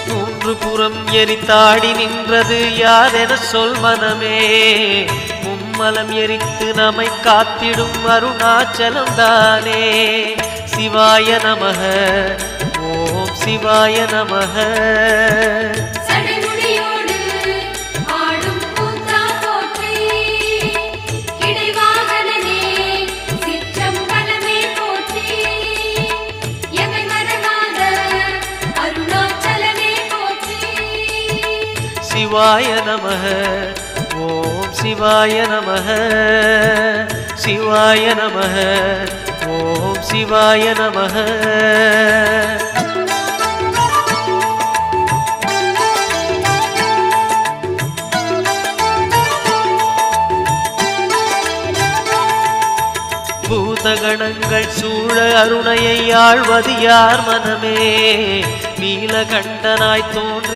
மூன்று புறம் எரித்தாடி நின்றது யாரென சொல் மனமே. மும்மலம் எரித்து நம்மை காத்திடும் அருணாச்சலம் தானே. சிவாய நமக ஓம் சிவாய நமக. சிவாய நமக ஓம் சிவாய நமக. சிவாய நமக ஓம் சிவாய நமக. பூதகணங்கள் சூழ அருணையை ஆழ்வது யார் மனமே. நீலகண்டனாய் தோன்றி